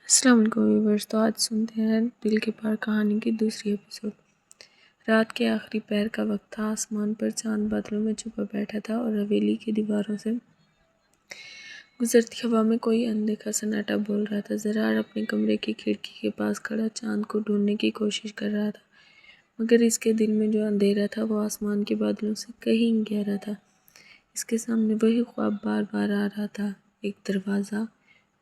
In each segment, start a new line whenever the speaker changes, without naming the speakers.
السلام علیکم ویورز، تو آج سنتے ہیں دل کے پار کہانی کی دوسری ایپیسوڈ۔ رات کے آخری پہر کا وقت تھا۔ آسمان پر چاند بادلوں میں چھپا بیٹھا تھا اور حویلی کی دیواروں سے گزرتی ہوا میں کوئی اندیکھا سناٹا بول رہا تھا۔ زرار اپنے کمرے کی کھڑکی کے پاس کھڑا چاند کو ڈھونڈنے کی کوشش کر رہا تھا، مگر اس کے دل میں جو اندھیرا تھا وہ آسمان کے بادلوں سے کہیں گہرا تھا۔ اس کے سامنے وہی خواب بار بار آ رہا تھا، ایک دروازہ،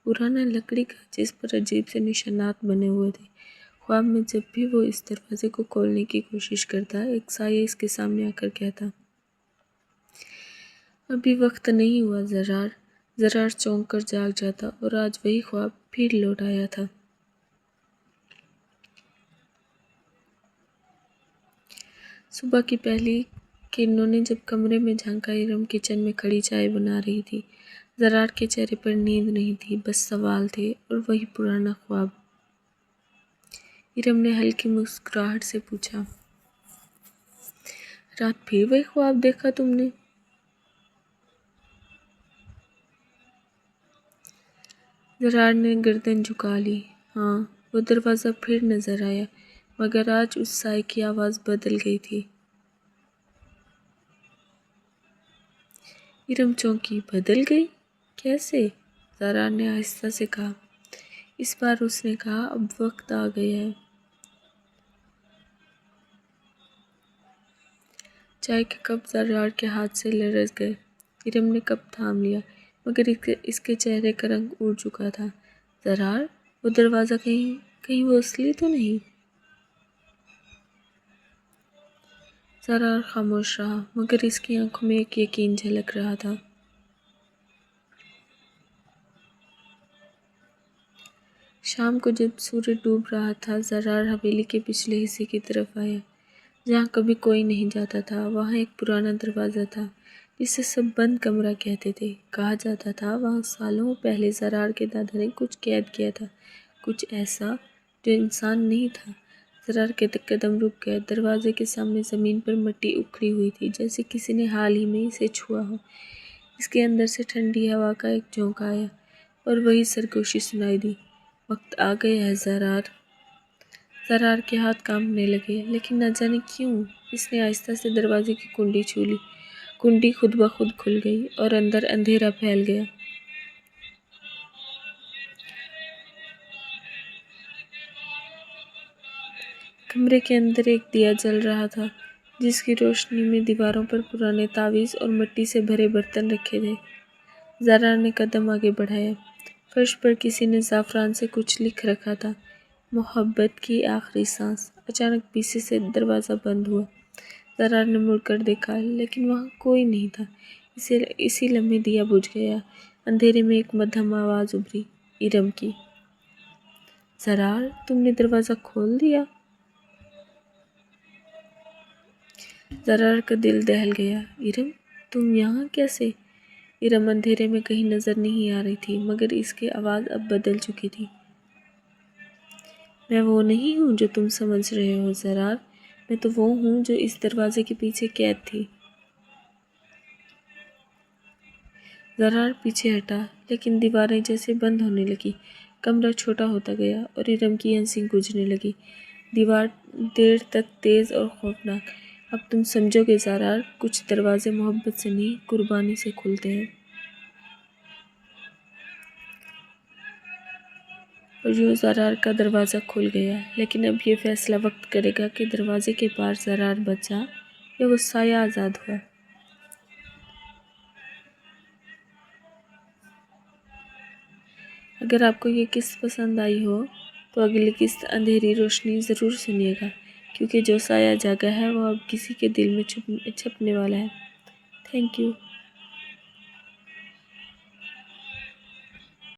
پرانا لکڑی کا، جس پر عجیب سے نشانات بنے ہوئے تھے۔ خواب میں جب بھی وہ اس دروازے کو کھولنے کی کوشش کرتا، ایک سایہ اس کے سامنے آ کر کہتا، ابھی وقت نہیں ہوا زرار۔ زرار چونک کر جاگ جاتا اور آج وہی خواب پھر لوٹ آیا تھا۔ صبح کی پہلی کرنوں نے جب کمرے میں جھانکا، ارم کچن میں کھڑی چائے بنا رہی تھی۔ زرار کے چہرے پر نیند نہیں تھی، بس سوال تھے اور وہی پرانا خواب۔ ارم نے ہلکی مسکراہٹ سے پوچھا، رات پھر وہی خواب دیکھا تم نے؟ زرار نے گردن جھکا لی۔ ہاں، وہ دروازہ پھر نظر آیا، مگر آج اس سائے کی آواز بدل گئی تھی۔ ارم چونکی۔ بدل گئی؟ کیسے؟ زرار نے آہستہ سے کہا۔ اس بار اس نے کہا، اب وقت آ گیا ہے۔ چائے کے کپ زرار کے ہاتھ سے لرز گئے۔ ارم نے کپ تھام لیا، مگر اس کے چہرے کا رنگ اڑ چکا تھا۔ زرار، وہ دروازہ کہیں وہ اصلی تو نہیں؟ زرار خاموش رہا، مگر اس کی آنکھوں میں ایک یقین جھلک رہا تھا۔ شام کو جب سورج ڈوب رہا تھا، زرار حویلی کے پچھلے حصے کی طرف آیا، جہاں کبھی کوئی نہیں جاتا تھا۔ وہاں ایک پرانا دروازہ تھا، جسے سب بند کمرہ کہتے تھے۔ کہا جاتا تھا وہاں سالوں پہلے زرار کے دادا نے کچھ قید کیا تھا، کچھ ایسا جو انسان نہیں تھا۔ زرار کے قدم رک گئے۔ دروازے کے سامنے زمین پر مٹی اکھڑی ہوئی تھی، جیسے کسی نے حال ہی میں اسے چھوا ہو۔ اس کے اندر سے ٹھنڈی ہوا کا ایک جھونکا آیا اور وہی سرگوشی سنائی دی، وقت آ گیا ہے زرار۔ زرار کے ہاتھ کانپنے لگے، لیکن نہ جانے کیوں اس نے آہستہ سے دروازے کی کنڈی چھو لی۔ کنڈی خود بخود کھل گئی اور اندر اندھیرا پھیل گیا۔ کمرے کے اندر ایک دیا جل رہا تھا، جس کی روشنی میں دیواروں پر پرانے تعویذ اور مٹی سے بھرے برتن رکھے تھے۔ زرار نے قدم آگے بڑھایا۔ فرش پر کسی نے زعفران سے کچھ لکھ رکھا تھا، محبت کی آخری سانس۔ اچانک پیچھے سے دروازہ بند ہوا۔ زرار نے مڑ کر دیکھا، لیکن وہاں کوئی نہیں تھا۔ اسی لمحے دیا بجھ گیا۔ اندھیرے میں ایک مدھم آواز ابھری، ارم کی۔ زرار، تم نے دروازہ کھول دیا؟ زرار کا دل دہل گیا۔ ارم، تم یہاں کیسے؟ ارم اندھیرے میں کہیں نظر نہیں آ رہی تھی، مگر اس کی آواز اب بدل چکی تھی۔ میں وہ نہیں ہوں جو تم سمجھ رہے ہو زرار، میں تو وہ ہوں جو اس دروازے کے پیچھے قید تھی۔ زرار پیچھے ہٹا، لیکن دیواریں جیسے بند ہونے لگی۔ کمرہ چھوٹا ہوتا گیا اور ارم کی ہنسی گونجنے لگی، دیوار دیر تک تیز اور خوفناک۔ اب تم سمجھو گے زرار، کچھ دروازے محبت سے نہیں، قربانی سے کھلتے ہیں۔ اور یوں زرار کا دروازہ کھل گیا، لیکن اب یہ فیصلہ وقت کرے گا کہ دروازے کے پار زرار بچا یا وہ سایہ آزاد ہوا۔ اگر آپ کو یہ قسط پسند آئی ہو تو اگلی قسط اندھیری روشنی ضرور سنیے گا، کیونکہ جو سایہ جاگا ہے وہ اب کسی کے دل میں چھپنے والا ہے۔ Thank you.